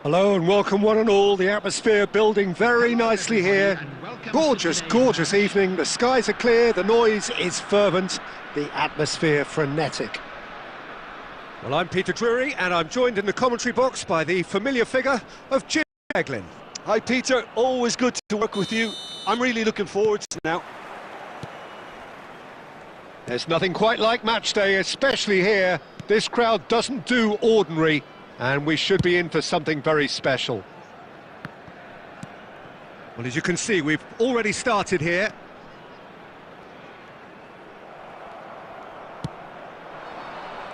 Hello and welcome one and all. The atmosphere building very nicely here. Gorgeous, gorgeous evening. The skies are clear, the noise is fervent, the atmosphere frenetic. Well, I'm Peter Drury and I'm joined in the commentary box by the familiar figure of Jim Eglin. Hi Peter, always good to work with you. I'm really looking forward to now. There's nothing quite like match day, especially here. This crowd doesn't do ordinary, and we should be in for something very special. Well, as you can see, we've already started here.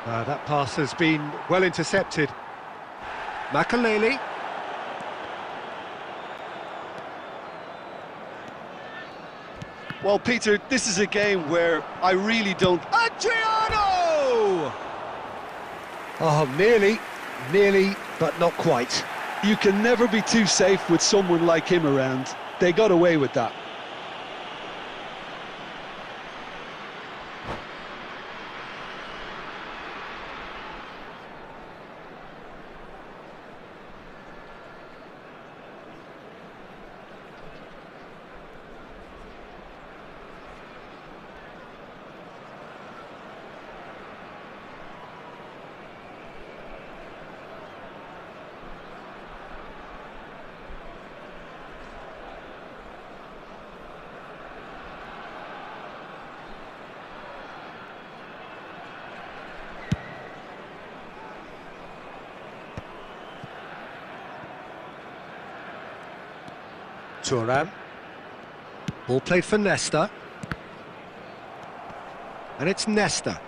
That pass has been well intercepted. Makaleli. Well, Peter, this is a game where I really don't... Adriano! Oh, nearly, but not quite. You can never be too safe with someone like him around. They got away with that. Thuram. Ball played for Nesta. And it's Nesta.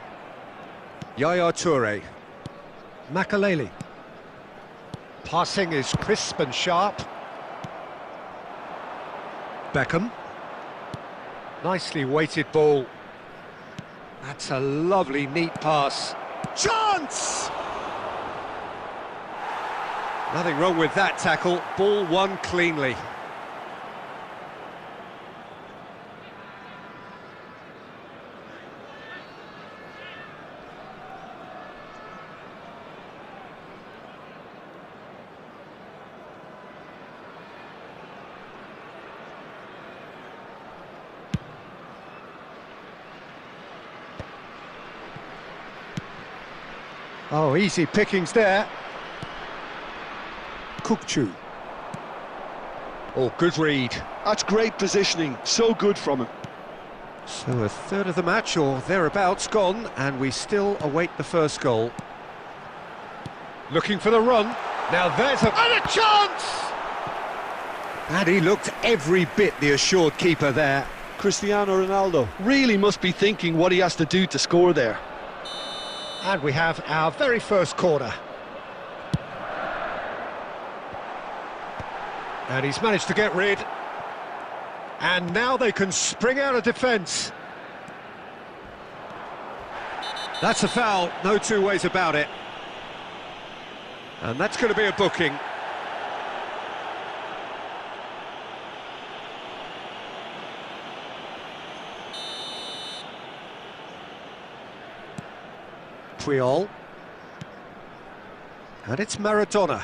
Yaya Toure. Makaleli. Passing is crisp and sharp. Beckham. Nicely weighted ball. That's a lovely, neat pass. Chance! Nothing wrong with that tackle. Ball won cleanly. Oh, easy pickings there. Kukçu. Oh, good read. That's great positioning, so good from him. So a third of the match, or thereabouts, gone, and we still await the first goal. Looking for the run. Now there's a chance! And he looked every bit the assured keeper there. Cristiano Ronaldo really must be thinking what he has to do to score there. And we have our very first corner. And he's managed to get rid. And now they can spring out of defence. That's a foul, no two ways about it. And that's going to be a booking. Puyol. And it's Maradona.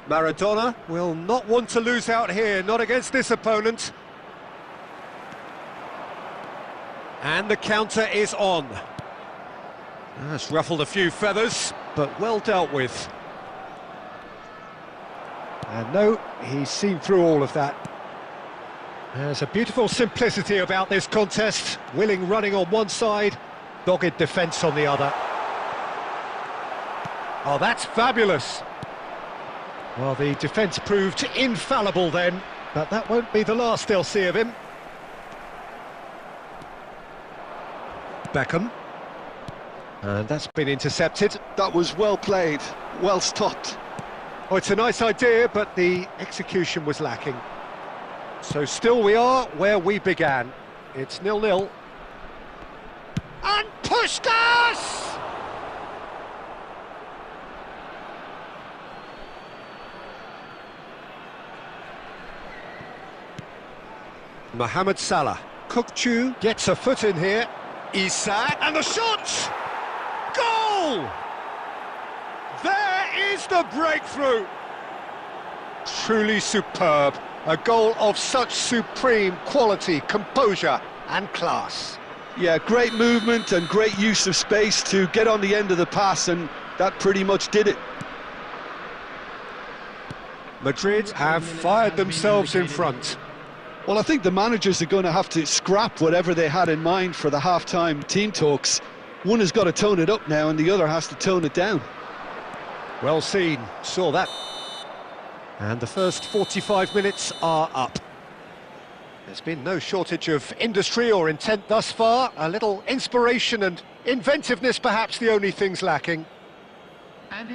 Maradona will not want to lose out here, not against this opponent. And the counter is on. That's ruffled a few feathers, but well dealt with. And no, he's seen through all of that. There's a beautiful simplicity about this contest. Willing running on one side, dogged defence on the other. Oh, that's fabulous. Well, the defence proved infallible then, but that won't be the last they'll see of him. Beckham. And that's been intercepted. That was well played, well stopped. Oh, it's a nice idea, but the execution was lacking. So still we are where we began. It's 0-0. And Puskás! Mohamed Salah. Kukçu gets a foot in here. Isak, and the shot! Goal! There Is the breakthrough! Truly superb. A goal of such supreme quality, composure and class. Yeah, great movement and great use of space to get on the end of the pass, and that pretty much did it. Madrid have fired themselves in front. Well, I think the managers are going to have to scrap whatever they had in mind for the half-time team talks. One has got to tone it up now and the other has to tone it down. Well seen, saw that. And the first 45 minutes are up. There's been no shortage of industry or intent thus far. A little inspiration and inventiveness perhaps the only things lacking.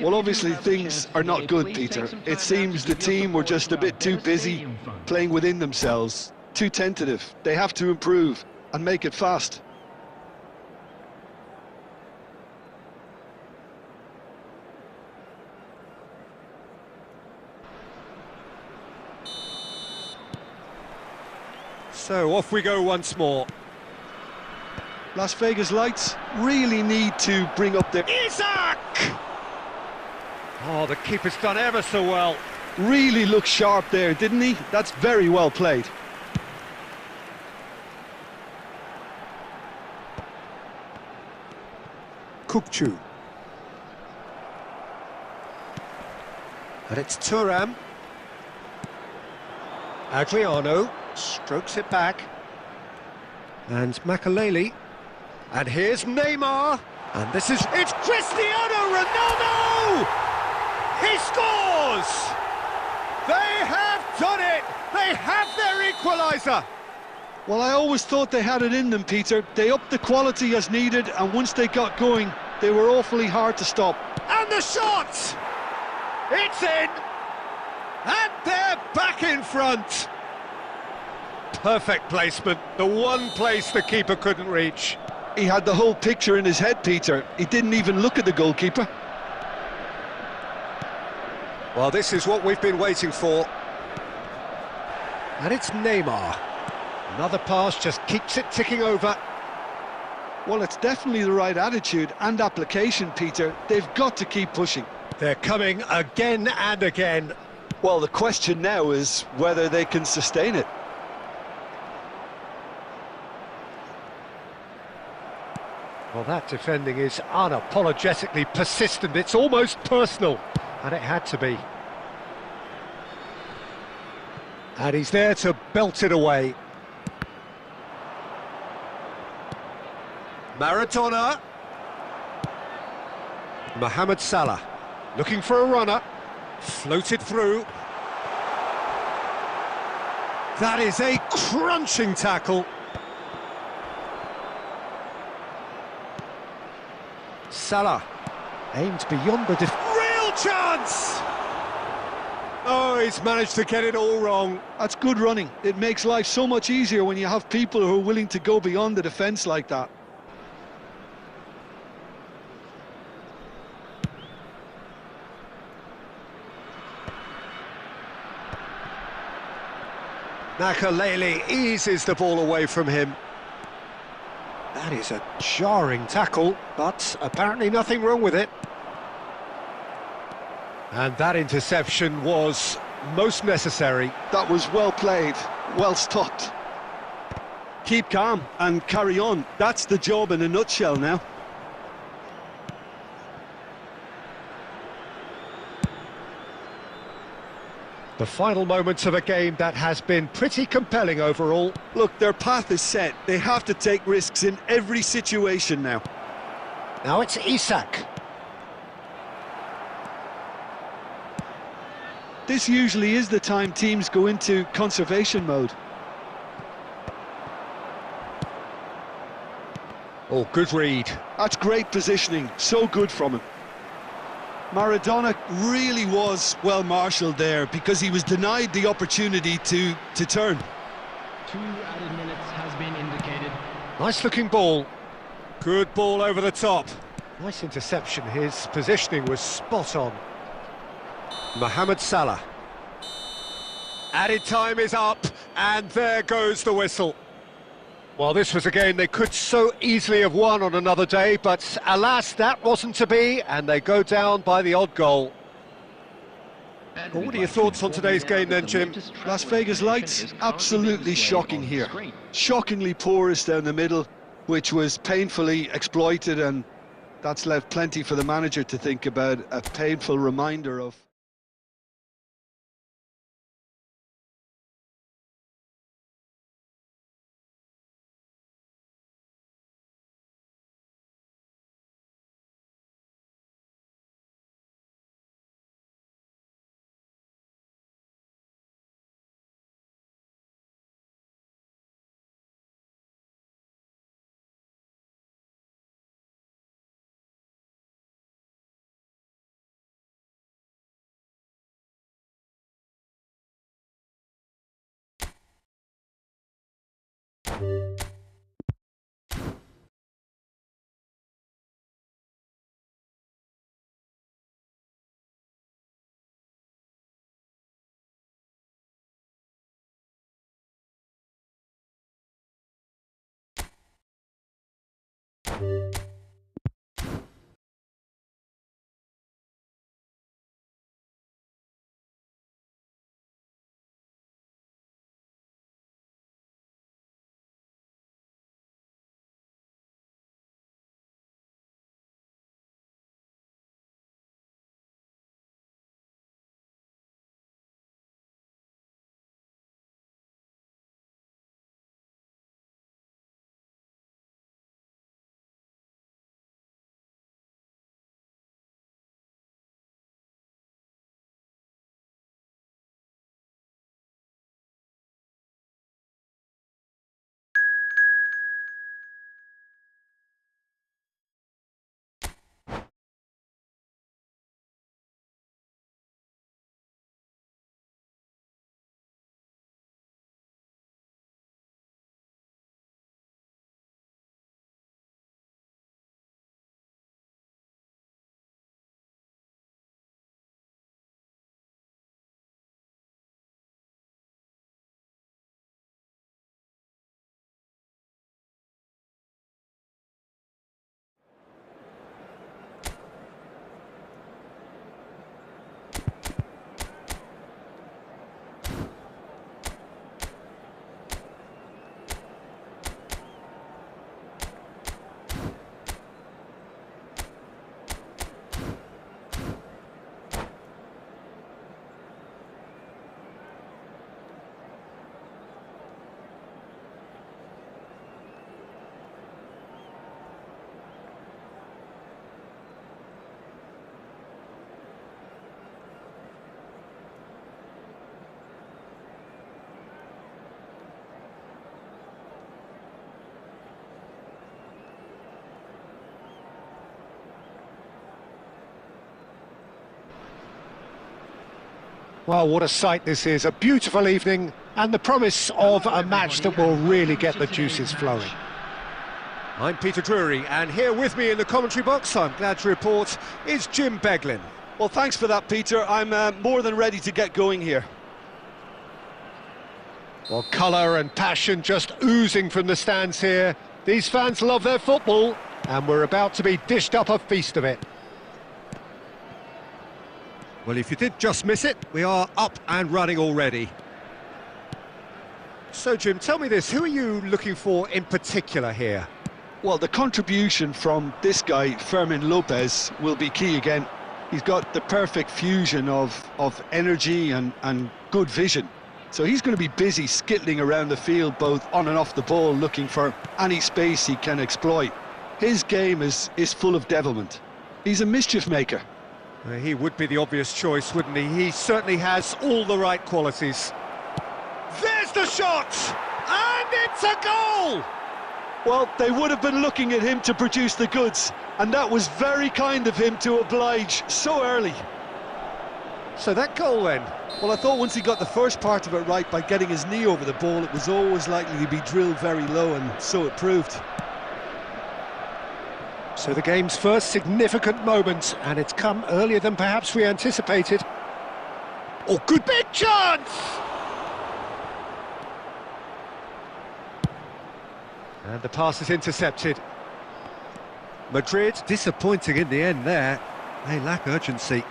Well, obviously things are not good, Peter. It seems the team were just a bit too busy playing within themselves, too tentative. They have to improve and make it fast. So off we go once more. Las Vegas Lights really need to bring up their... Isak! Oh, the keeper's done ever so well. Really looked sharp there, didn't he? That's very well played. Kukçu. And it's Thuram. Agliano strokes it back. And Makaleli. And here's Neymar. And this is... It's Cristiano Ronaldo! He scores! They have done it! They have their equaliser! Well, I always thought they had it in them, Peter. They upped the quality as needed, and once they got going, they were awfully hard to stop. And the shot! It's in! And they're back in front! Perfect placement, the one place the keeper couldn't reach. He had the whole picture in his head, Peter. He didn't even look at the goalkeeper. Well, this is what we've been waiting for. And it's Neymar. Another pass just keeps it ticking over. Well, it's definitely the right attitude and application, Peter. They've got to keep pushing. They're coming again and again. Well, the question now is whether they can sustain it. Well, that defending is unapologetically persistent. It's almost personal. And it had to be. And he's there to belt it away. Maradona. Mohamed Salah. Looking for a runner. Floated through. That is a crunching tackle. Salah. Aimed beyond the real chance! Oh, he's managed to get it all wrong. That's good running. It makes life so much easier when you have people who are willing to go beyond the defence like that. Makaleli eases the ball away from him. That is a jarring tackle, but apparently nothing wrong with it. And that interception was most necessary. That was well played, well stopped. Keep calm and carry on. That's the job in a nutshell now. The final moments of a game that has been pretty compelling overall. Look, their path is set. They have to take risks in every situation now. Now it's Isak. This usually is the time teams go into conservation mode. Oh, good read. That's great positioning, so good from him. Maradona really was well marshalled there because he was denied the opportunity to turn. 2 added minutes has been indicated. Nice looking ball. Good ball over the top. Nice interception. His positioning was spot on. Mohamed Salah. Added time is up, and there goes the whistle. Well, this was a game they could so easily have won on another day, but alas, that wasn't to be, and they go down by the odd goal. Well, what are your thoughts on today's game then, Jim? Las Vegas lights, absolutely shocking here. Shockingly porous down the middle, which was painfully exploited, and that's left plenty for the manager to think about, a painful reminder of. Well, what a sight this is, a beautiful evening and the promise of a match that will really get the juices flowing. I'm Peter Drury, and here with me in the commentary box, I'm glad to report, is Jim Beglin. Well, thanks for that, Peter. I'm more than ready to get going here. Well, colour and passion just oozing from the stands here. These fans love their football, and we're about to be dished up a feast of it. Well, if you did just miss it, we are up and running already. So, Jim, tell me this, who are you looking for in particular here? Well, the contribution from this guy, Fermin Lopez, will be key again. He's got the perfect fusion of energy and good vision. So he's going to be busy skittling around the field, both on and off the ball, looking for any space he can exploit. His game is full of devilment. He's a mischief maker. He would be the obvious choice, wouldn't he? He certainly has all the right qualities. There's the shot! And it's a goal! Well, they would have been looking at him to produce the goods, and that was very kind of him to oblige so early. So that goal then? Well, I thought once he got the first part of it right by getting his knee over the ball, it was always likely to be drilled very low, and so it proved. So the game's first significant moment, and it's come earlier than perhaps we anticipated. Oh, good big chance! And the pass is intercepted. Madrid disappointing in the end there. They lack urgency.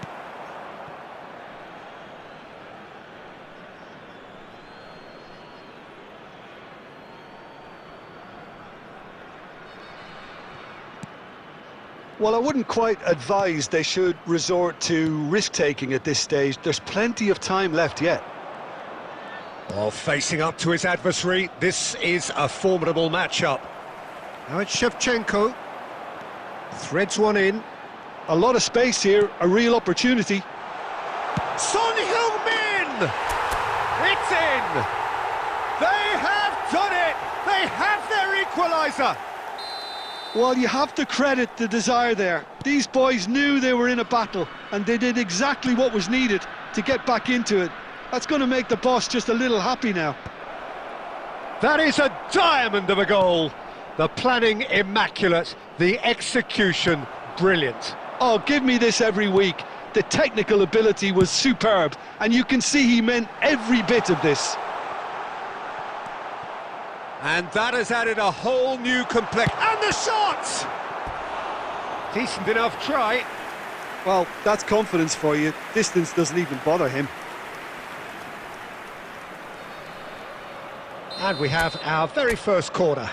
Well, I wouldn't quite advise they should resort to risk-taking at this stage. There's plenty of time left yet. Well, facing up to his adversary, this is a formidable matchup. Now it's Shevchenko. Threads one in. A lot of space here, a real opportunity. Son Heung-min! It's in! They have done it! They have their equaliser! Well, you have to credit the desire there. These boys knew they were in a battle, and they did exactly what was needed to get back into it. That's going to make the boss just a little happy now. That is a diamond of a goal. The planning immaculate, the execution brilliant. Oh, give me this every week. The technical ability was superb, and you can see he meant every bit of this. And that has added a whole new complex. And the shot! Decent enough try. Well, that's confidence for you. Distance doesn't even bother him. And we have our very first corner.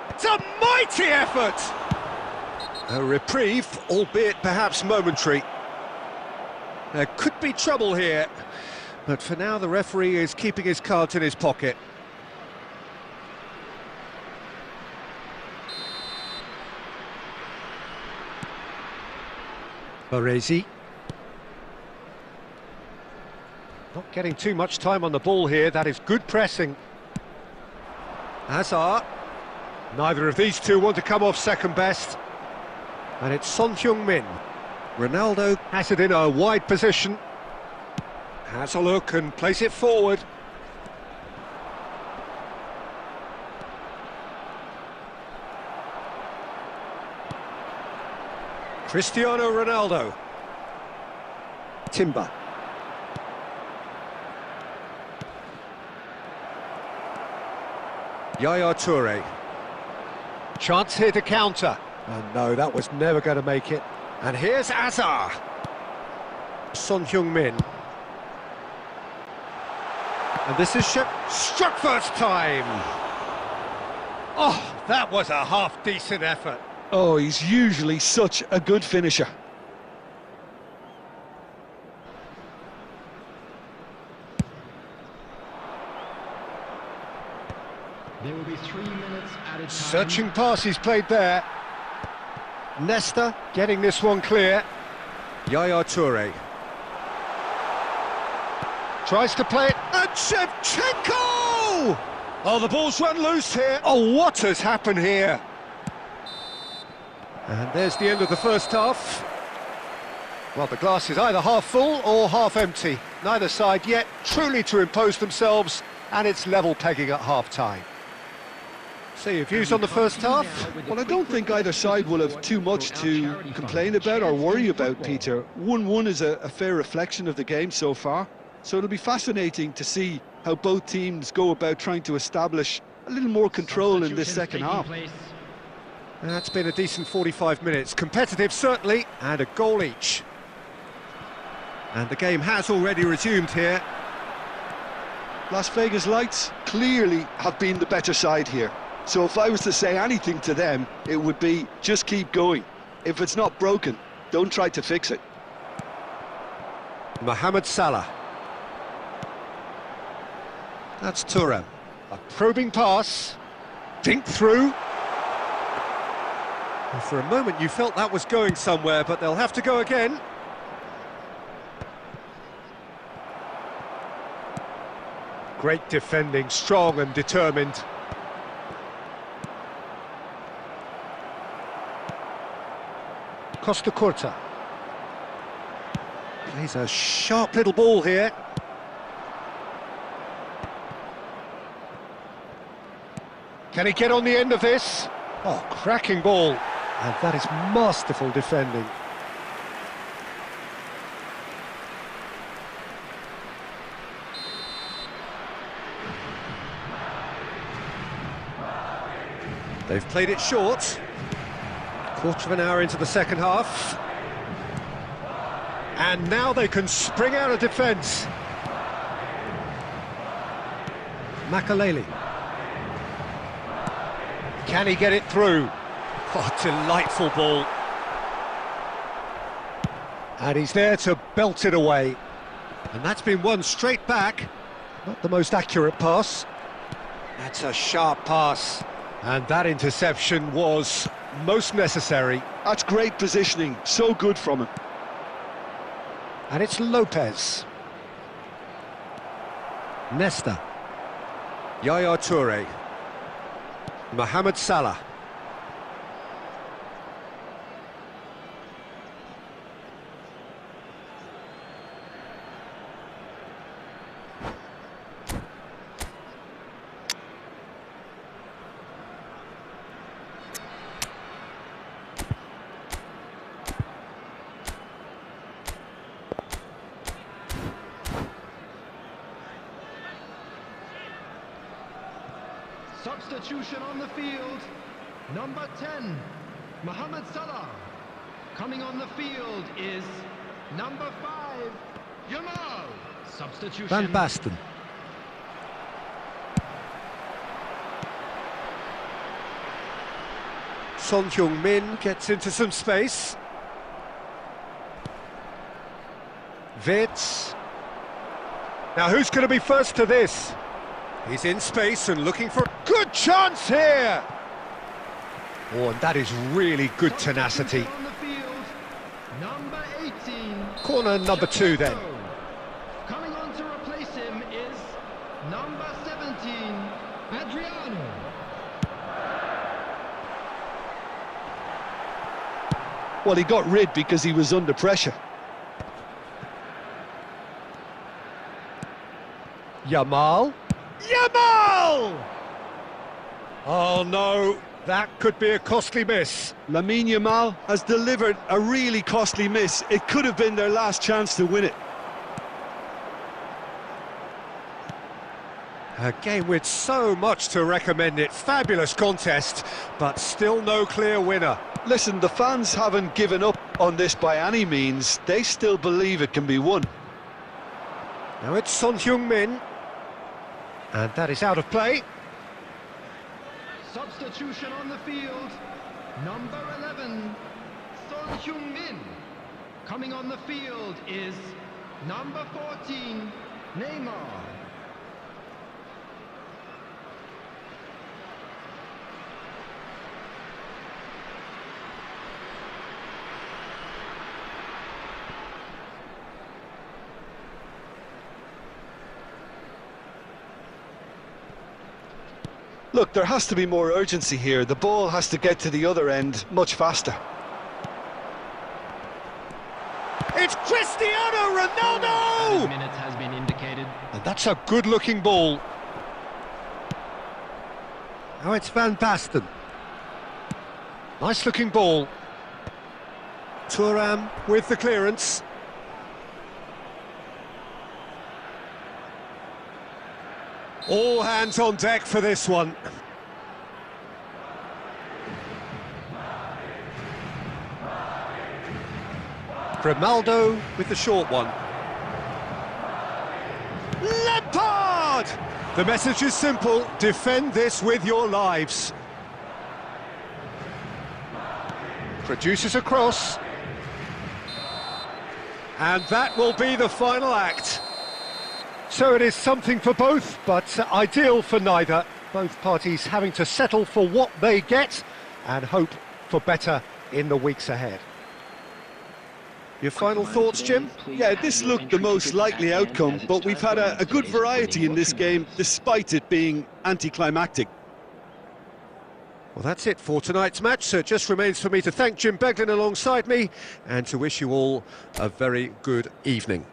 It's a mighty effort! A reprieve, albeit perhaps momentary. There could be trouble here, but for now the referee is keeping his cards in his pocket. Baresi. Not getting too much time on the ball here, that is good pressing. Hazard. Neither of these two want to come off second best. And it's Son Heung-min. Ronaldo has it in a wide position. Has a look and plays it forward. Cristiano Ronaldo. Timber. Yaya Toure. Chance here to counter. And no, that was never going to make it. And here's Hazard. Son Heung-min. And this is struck first time. Oh, that was a half-decent effort. Oh, he's usually such a good finisher. There will be 3 minutes added time. Searching pass he's played there. Nesta getting this one clear. Yaya Toure. Tries to play it, and Shevchenko! Oh, the ball's run loose here. Oh, what has happened here? And there's the end of the first half. Well, the glass is either half full or half empty. Neither side yet truly to impose themselves, and it's level pegging at half-time. So your views on the first half? Well, I don't think either side will have too much to complain about or worry about, Peter. 1-1 is a fair reflection of the game so far. So it'll be fascinating to see how both teams go about trying to establish a little more control in this second half. That's been a decent 45 minutes. Competitive, certainly, and a goal each. And the game has already resumed here. Las Vegas Lights clearly have been the better side here. So if I was to say anything to them, it would be just keep going. If it's not broken, don't try to fix it. Mohamed Salah. That's Thuram. A probing pass. Dink through. And for a moment you felt that was going somewhere, but they'll have to go again. Great defending, strong and determined. Costa Curta. Plays a sharp little ball here. Can he get on the end of this? Oh, cracking ball. And that is masterful defending. They've played it short. Quarter of an hour into the second half. And now they can spring out of defence. Makaleli. Can he get it through? Oh, delightful ball. And he's there to belt it away. And that's been won straight back. Not the most accurate pass. That's a sharp pass. And that interception was most necessary. That's great positioning, so good from him. And it's Lopez. Nesta. Yaya Toure. Mohamed Salah. Substitution on the field. Number 10, Mohamed Salah. Coming on the field is number 5, Yamal. Substitution. Van Basten. Son Heung-min gets into some space. Wirtz. Now who's going to be first to this? He's in space and looking for a good chance here. Oh, and that is really good tenacity. On the field, number 18. Corner number 2 then. Coming on to replace him is number 17, Adriano. Well, he got rid because he was under pressure. Yamal. Yamal! Oh no, that could be a costly miss. Lamine Yamal has delivered a really costly miss. It could have been their last chance to win it. A game with so much to recommend it. Fabulous contest, but still no clear winner. Listen, the fans haven't given up on this by any means. They still believe it can be won. Now it's Son Heung-min. And that is out of play. Substitution on the field. Number 11, Son Heung-min. Coming on the field is number 14, Neymar. Look, there has to be more urgency here. The ball has to get to the other end much faster. It's Cristiano Ronaldo! Minute has been indicated. And that's a good-looking ball. Now it's Van Basten. Nice-looking ball. Thuram with the clearance. All hands on deck for this one. Grimaldo with the short one. Lampard! The message is simple, defend this with your lives. Produces a cross. And that will be the final act. So it is something for both, but ideal for neither. Both parties having to settle for what they get and hope for better in the weeks ahead. Your final thoughts, Jim? Yeah, this looked the most likely outcome, but we've had a good variety in this game, despite it being anticlimactic. Well, that's it for tonight's match, so it just remains for me to thank Jim Beglin alongside me and to wish you all a very good evening.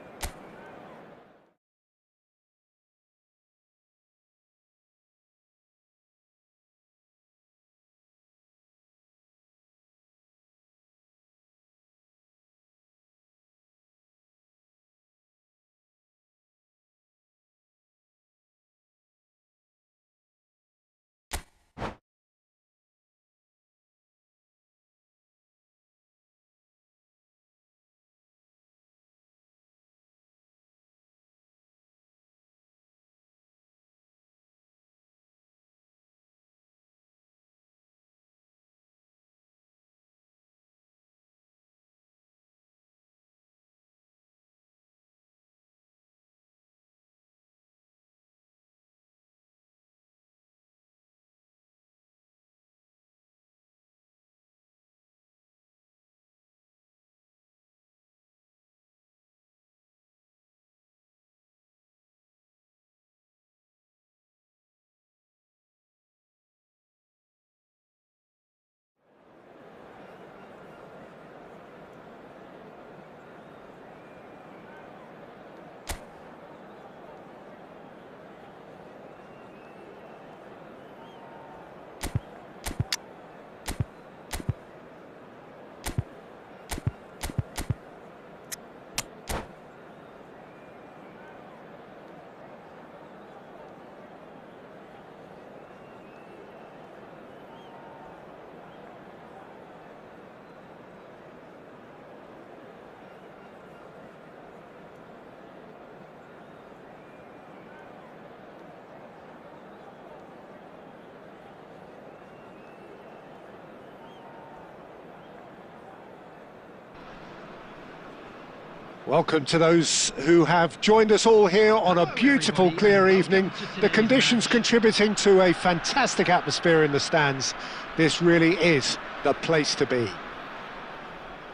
Welcome to those who have joined us all here on a beautiful, clear evening. The conditions contributing to a fantastic atmosphere in the stands. This really is the place to be.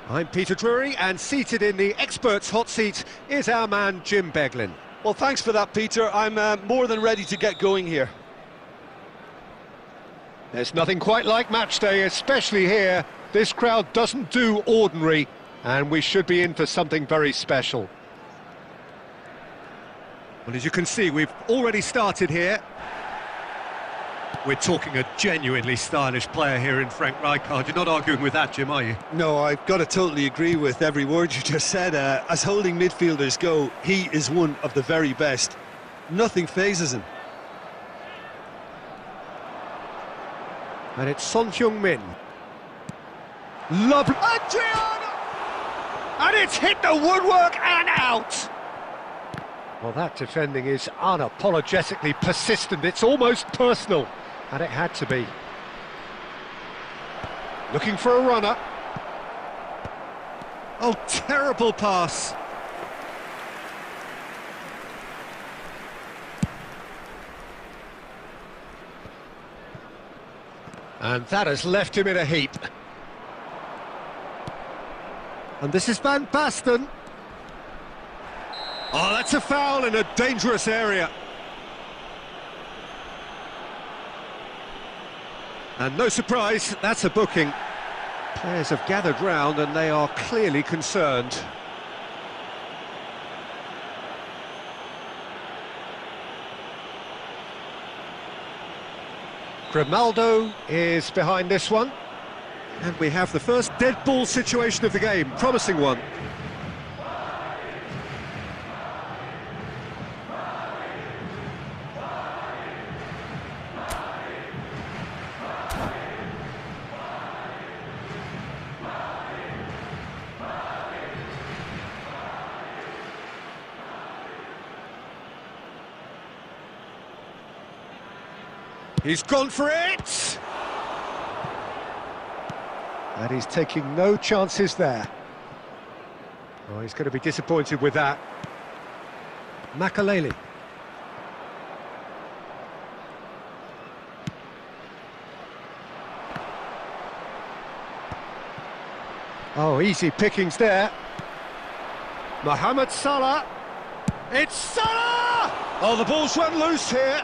I'm Peter Drury, and seated in the experts' hot seat is our man Jim Beglin. Well, thanks for that, Peter. I'm more than ready to get going here. There's nothing quite like match day, especially here. This crowd doesn't do ordinary, and we should be in for something very special. Well, as you can see, we've already started here. We're talking a genuinely stylish player here in Frank Rijkaard. You're not arguing with that, Jim, are you? No, I've got to totally agree with every word you just said. As holding midfielders go, he is one of the very best. Nothing phases him. And it's Son Heung-min. Lovely. Adriano! And it's hit the woodwork and out! Well, that defending is unapologetically persistent. It's almost personal. And it had to be. Looking for a runner. Oh, terrible pass. And that has left him in a heap. And this is Van Basten. Oh, that's a foul in a dangerous area. And no surprise, that's a booking. Players have gathered round and they are clearly concerned. Grimaldo is behind this one. And we have the first dead ball situation of the game, promising one. He's gone for it! And he's taking no chances there. Oh, he's going to be disappointed with that. Makaleli. Oh, easy pickings there. Mohamed Salah. It's Salah! Oh, the ball's run loose here.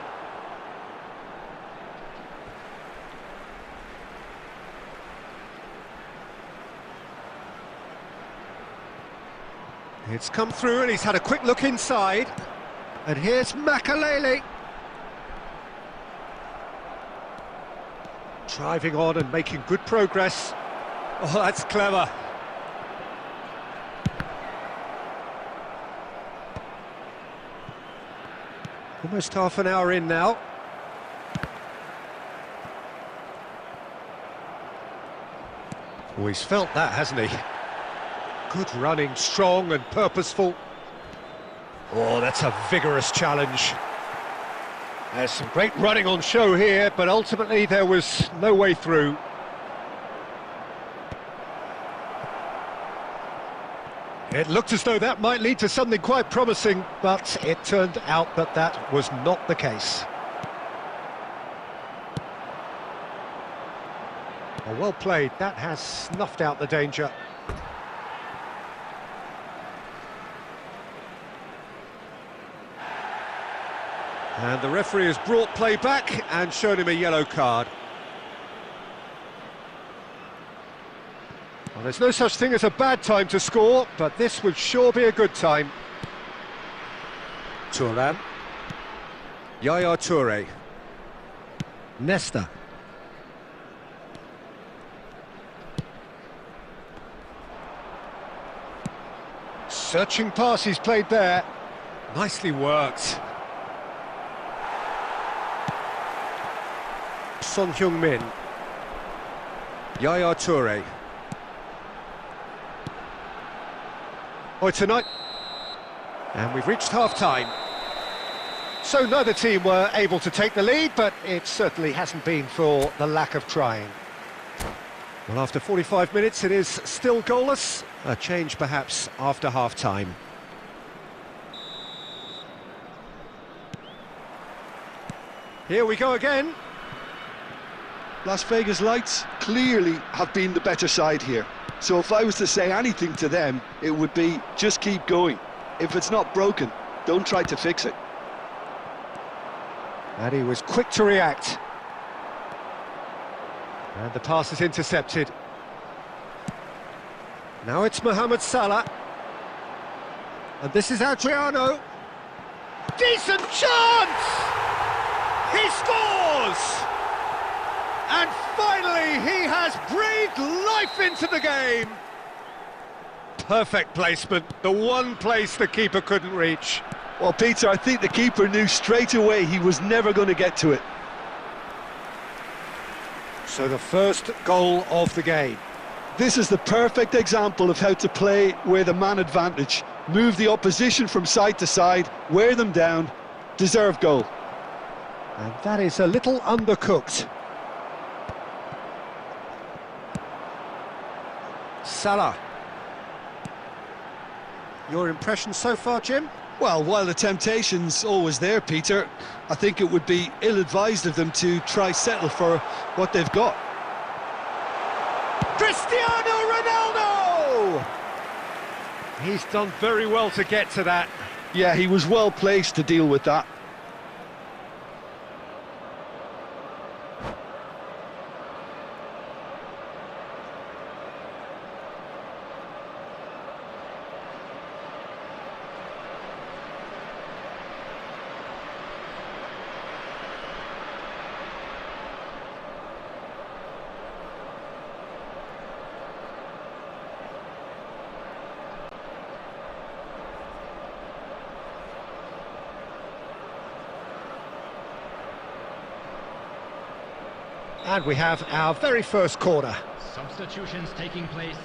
It's come through and he's had a quick look inside. And here's Makaleli. Driving on and making good progress. Oh, that's clever. Almost half an hour in now. Oh, he's felt that, hasn't he? Good running, strong and purposeful. Oh, that's a vigorous challenge. There's some great running on show here, but ultimately there was no way through. It looked as though that might lead to something quite promising, but it turned out that that was not the case. Oh, well played. That has snuffed out the danger. And the referee has brought play back and shown him a yellow card. Well, there's no such thing as a bad time to score, but this would sure be a good time. Thuram. Yaya Toure. Nesta. Searching pass he's played there. Nicely worked. Son Heung-min. Yaya Toure. Oh, tonight. And we've reached half-time. So neither team were able to take the lead, but it certainly hasn't been for the lack of trying. Well, after 45 minutes, it is still goalless. A change, perhaps, after half-time. Here we go again. Las Vegas Lights clearly have been the better side here. So if I was to say anything to them, it would be just keep going. If it's not broken, don't try to fix it. And he was quick to react. And the pass is intercepted. Now it's Mohamed Salah. And this is Adriano. Decent chance! He scores! And finally, he has breathed life into the game. Perfect placement, the one place the keeper couldn't reach. Well, Peter, I think the keeper knew straight away he was never going to get to it. So the first goal of the game. This is the perfect example of how to play with a man advantage. Move the opposition from side to side, wear them down, deserve goal. And that is a little undercooked. Salah. Your impression so far, Jim? Well, while the temptation's always there, Peter, I think it would be ill-advised of them to try settle for what they've got. Cristiano Ronaldo! He's done very well to get to that. Yeah, he was well placed to deal with that. And we have our very first corner. Substitutions taking place.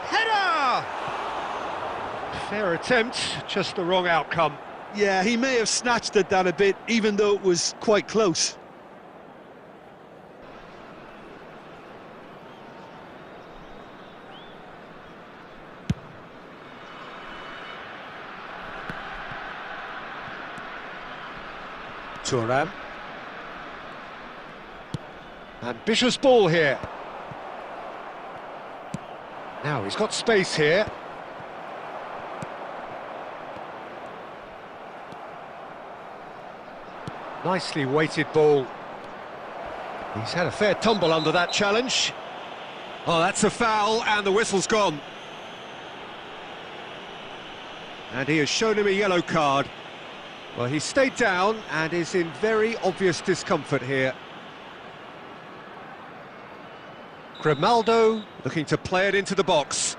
Header! Fair attempt, just the wrong outcome. Yeah, he may have snatched at that a bit, even though it was quite close. Thuram. Ambitious ball here. Now he's got space here. Nicely weighted ball. He's had a fair tumble under that challenge. Oh, that's a foul, and the whistle's gone. And he has shown him a yellow card. Well, he stayed down and is in very obvious discomfort here. Grimaldo looking to play it into the box.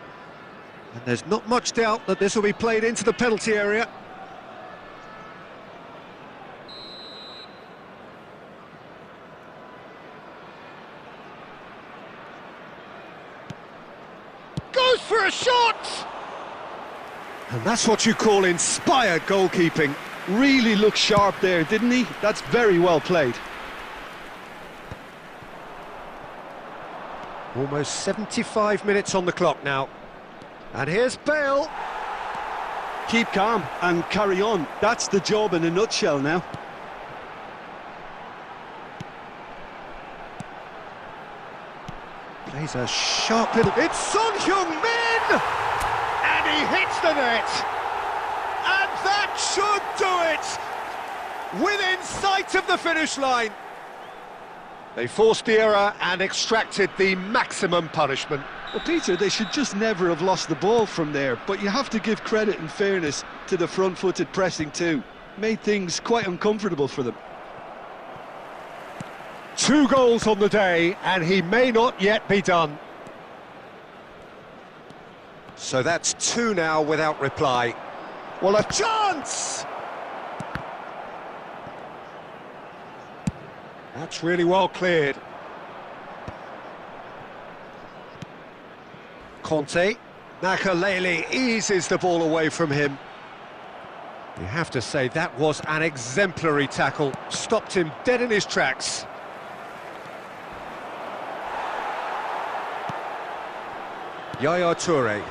And there's not much doubt that this will be played into the penalty area. Goes for a shot! And that's what you call inspired goalkeeping. Really looked sharp there, didn't he? That's very well played. Almost 75 minutes on the clock now. And here's Bale. Keep calm and carry on. That's the job in a nutshell now. Plays a sharp little... It's Son Heung-min! And he hits the net! And that should do it! Within sight of the finish line! They forced the error and extracted the maximum punishment. Well, Peter, they should just never have lost the ball from there, but you have to give credit and fairness to the front-footed pressing too. Made things quite uncomfortable for them. 2 goals on the day, and he may not yet be done. So that's 2 now without reply. Well, a chance! That's really well cleared. Conte. Makalele eases the ball away from him. You have to say that was an exemplary tackle. Stopped him dead in his tracks. Yaya Toure.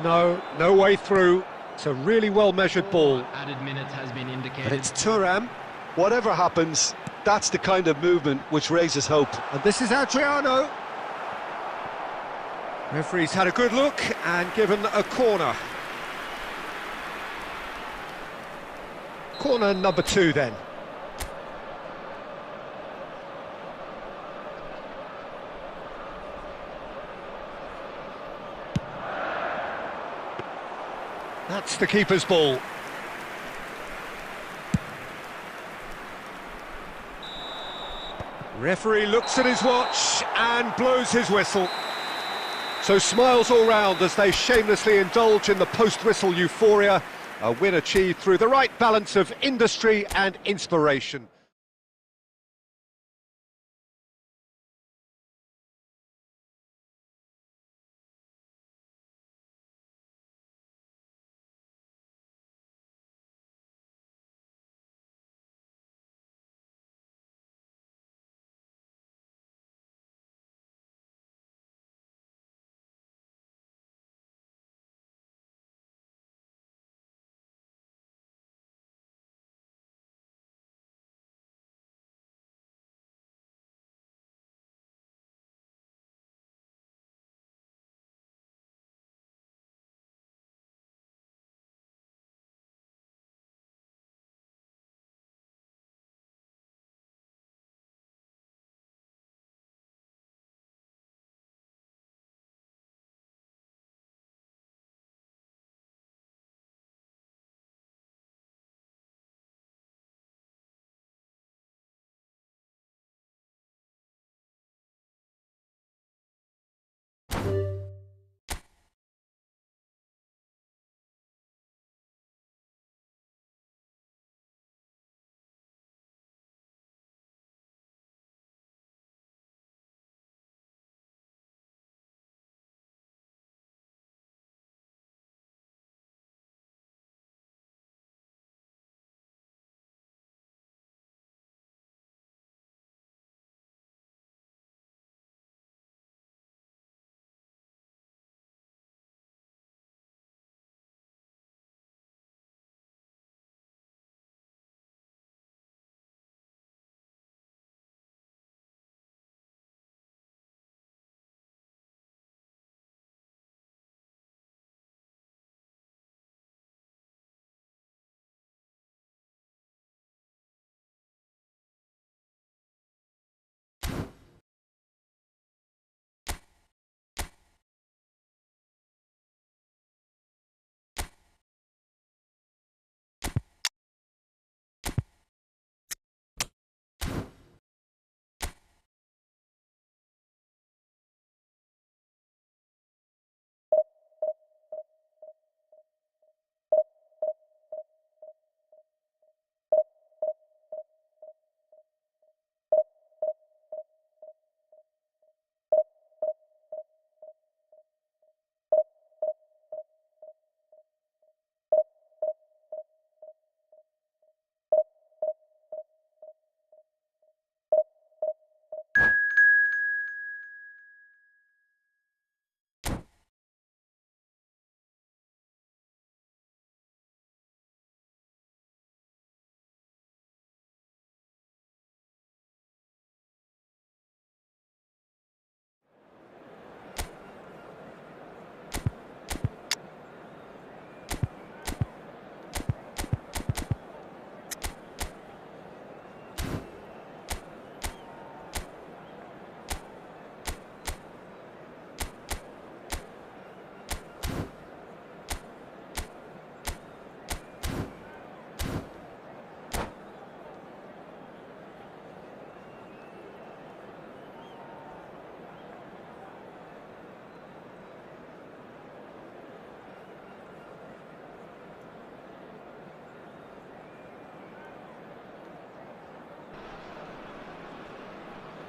No way through. It's a really well-measured ball. Added minute has been indicated. But it's Thuram. Whatever happens, that's the kind of movement which raises hope. And this is Adriano. Referee's had a good look and given a corner. Corner number 2 then. That's the keeper's ball. Referee looks at his watch and blows his whistle. So smiles all round as they shamelessly indulge in the post-whistle euphoria. A win achieved through the right balance of industry and inspiration.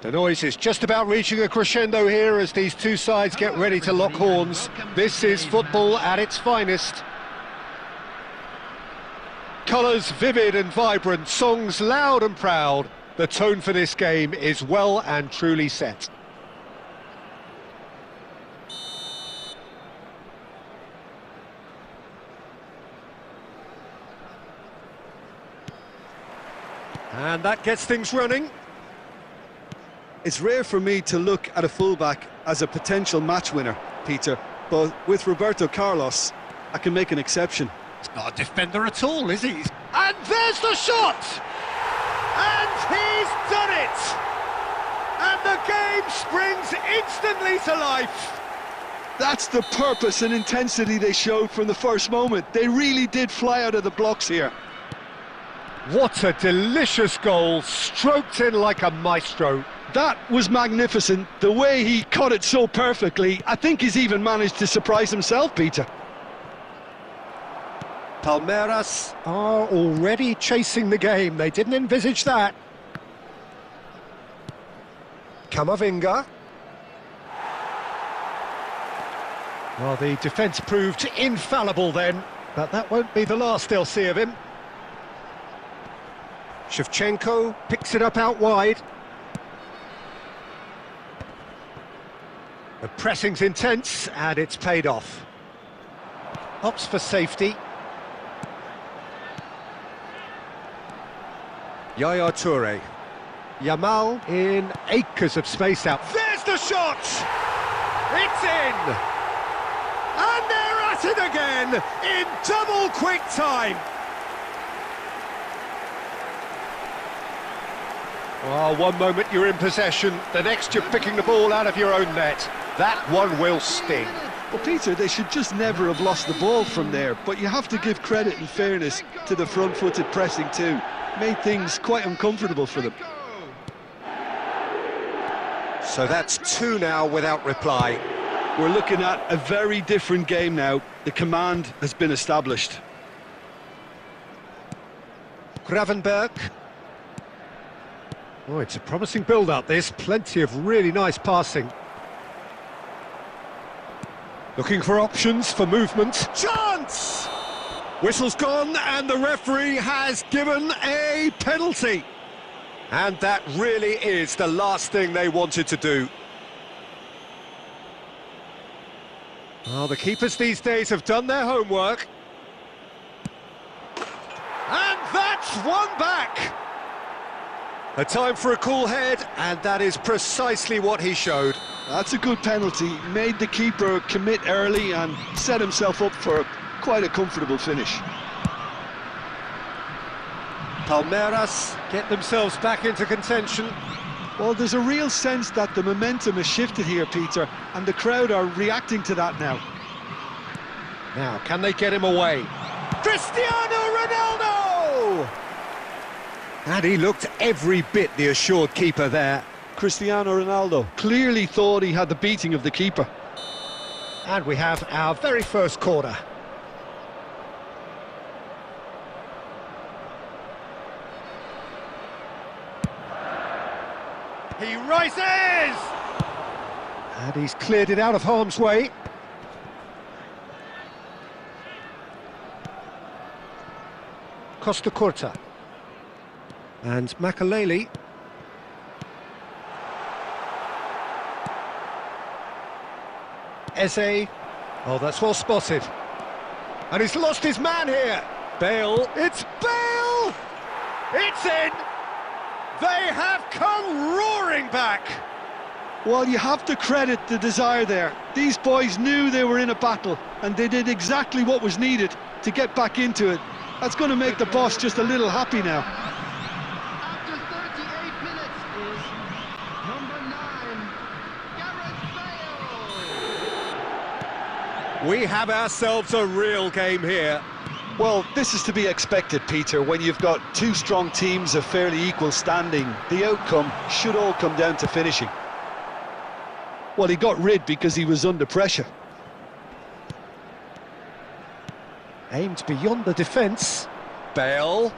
The noise is just about reaching a crescendo here as these two sides get ready to lock horns. This is football at its finest. Colours vivid and vibrant, songs loud and proud. The tone for this game is well and truly set. And that gets things running. It's rare for me to look at a fullback as a potential match winner, Peter, but with Roberto Carlos, I can make an exception. He's not a defender at all, is he? And there's the shot! And he's done it! And the game springs instantly to life! That's the purpose and intensity they showed from the first moment. They really did fly out of the blocks here. What a delicious goal, stroked in like a maestro. That was magnificent. The way he caught it so perfectly, I think he's even managed to surprise himself, Peter. Palmeiras are already chasing the game. They didn't envisage that. Camavinga. Well, the defence proved infallible then, but that won't be the last they'll see of him. Shevchenko picks it up out wide. The pressing's intense, and it's paid off. Opts for safety. Yaya Toure. Yamal in acres of space out. There's the shot! It's in! And they're at it again, in double quick time! Oh, one moment you're in possession, the next you're picking the ball out of your own net. That one will sting. Well, Peter, they should just never have lost the ball from there, but you have to give credit and fairness to the front-footed pressing too. Made things quite uncomfortable for them. So that's two now without reply. We're looking at a very different game now. The command has been established. Gravenberg. Oh, it's a promising build-up, this. Plenty of really nice passing. Looking for options for movement. Chance! Whistle's gone, and the referee has given a penalty. And that really is the last thing they wanted to do. Well, the keepers these days have done their homework. And that's one back! A time for a cool head, and that is precisely what he showed. That's a good penalty. Made the keeper commit early and set himself up for quite a comfortable finish. Palmeiras get themselves back into contention. Well, there's a real sense that the momentum has shifted here, Peter, and the crowd are reacting to that now. Now, can they get him away? Cristiano Ronaldo! And he looked every bit the assured keeper there. Cristiano Ronaldo clearly thought he had the beating of the keeper. And we have our very first corner. He rises! And he's cleared it out of harm's way. Costa Curta. And Makaleli. Eze. Oh, that's well spotted. And he's lost his man here. Bale. It's Bale! It's in! They have come roaring back! Well, you have to credit the desire there. These boys knew they were in a battle, and they did exactly what was needed to get back into it. That's going to make the boss just a little happy now. After 38 minutes is number 9, Gareth Bale. We have ourselves a real game here. Well, this is to be expected, Peter. When you've got two strong teams of fairly equal standing, the outcome should all come down to finishing. Well, he got rid because he was under pressure. Aimed beyond the defence. Bale.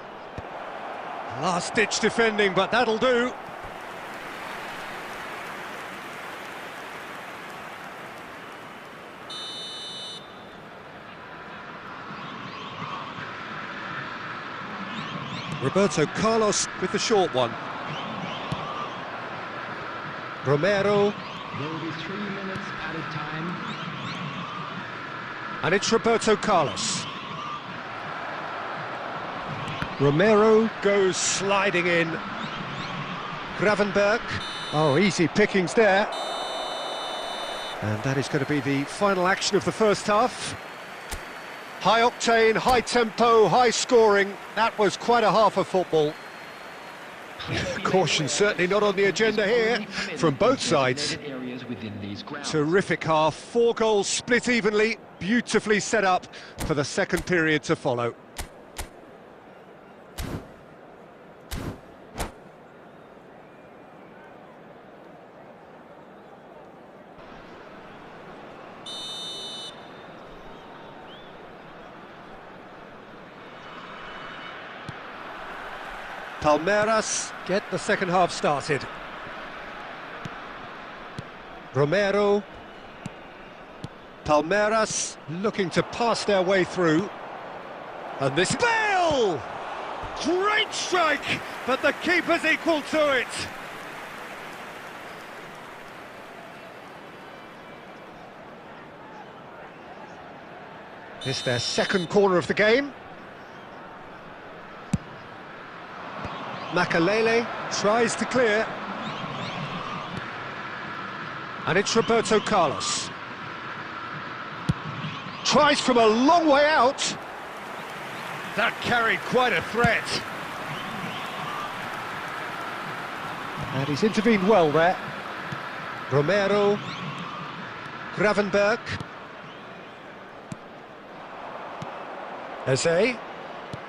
Last-ditch defending, but that'll do. Roberto Carlos with the short one. Romero. There will be 3 minutes added time. And it's Roberto Carlos. Romero goes sliding in. Gravenberg. Oh, easy pickings there. And that is going to be the final action of the first half. High octane, high tempo, high scoring. That was quite a half of football. Caution certainly not on the agenda here from both sides. Terrific half, 4 goals split evenly, beautifully set up for the second period to follow. Palmeiras get the second half started. Romero. Palmeiras looking to pass their way through. And this... Bale! Great strike, but the keeper's equal to it. This their second corner of the game. Makalele tries to clear. And it's Roberto Carlos. Tries from a long way out. That carried quite a threat. And he's intervened well there. Romero. Gravenberg. Eze.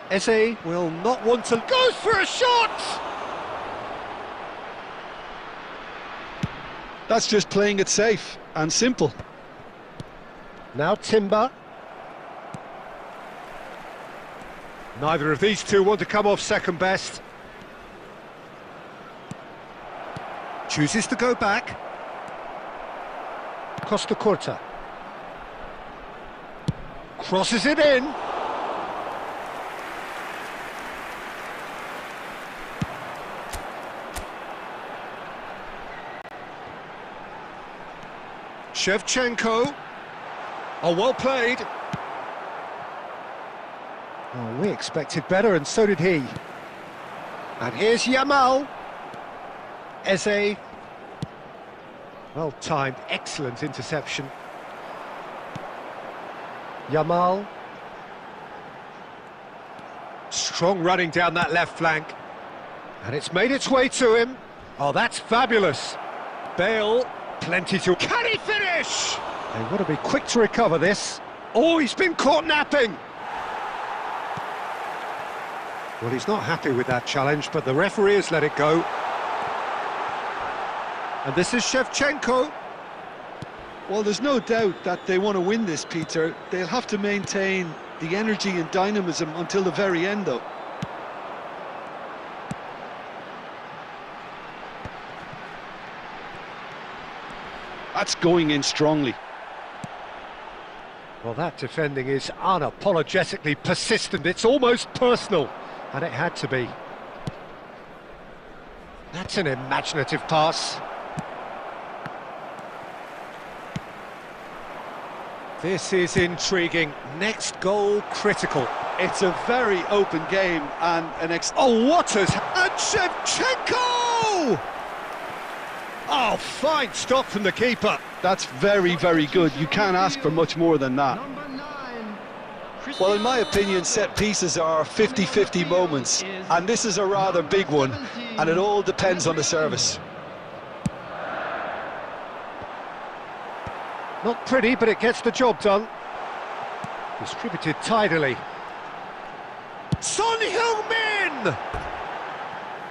Eze will not want to... Goes for a shot! That's just playing it safe and simple. Now Timber. Neither of these two want to come off second best. Chooses to go back. Costa Curta. Crosses it in. Shevchenko. Oh, well played. Oh, we expected better, and so did he. And here's Yamal. Eze. Well timed, excellent interception. Yamal. Strong running down that left flank. And it's made its way to him. Oh, that's fabulous. Bale. Plenty to... Can he finish? They want to be quick to recover this. Oh, he's been caught napping. Well, he's not happy with that challenge, but the referee has let it go. And this is Shevchenko. Well, there's no doubt that they want to win this, Peter. They'll have to maintain the energy and dynamism until the very end, though. That's going in strongly. Well, that defending is unapologetically persistent. It's almost personal, and it had to be. That's an imaginative pass. This is intriguing. Next goal critical. It's a very open game and an Oh, what has... And Shevchenko! Oh, fine stop from the keeper. That's very, very good. You can't ask for much more than that. Well, in my opinion, set pieces are 50-50 moments, and this is a rather big one, and it all depends on the service. Not pretty, but it gets the job done. Distributed tidily. Son Heung-min!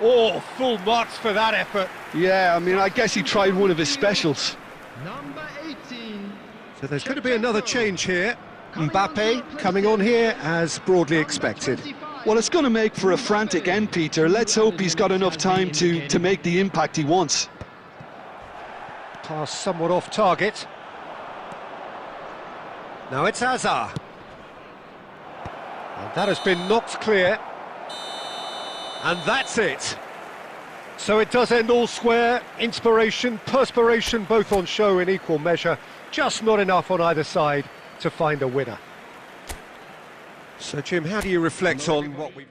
Oh, full marks for that effort. Yeah, I mean, I guess he tried one of his specials. Number 18. So there's going to be another change here. Mbappe coming on here as broadly expected. Well, it's going to make for a frantic end, Peter. Let's hope he's got enough time to make the impact he wants. Pass somewhat off target. Now it's Hazard. And that has been knocked clear. And that's it. So it does end all square. Inspiration, perspiration, both on show in equal measure. Just not enough on either side to find a winner. So, Jim, how do you reflect on what we've...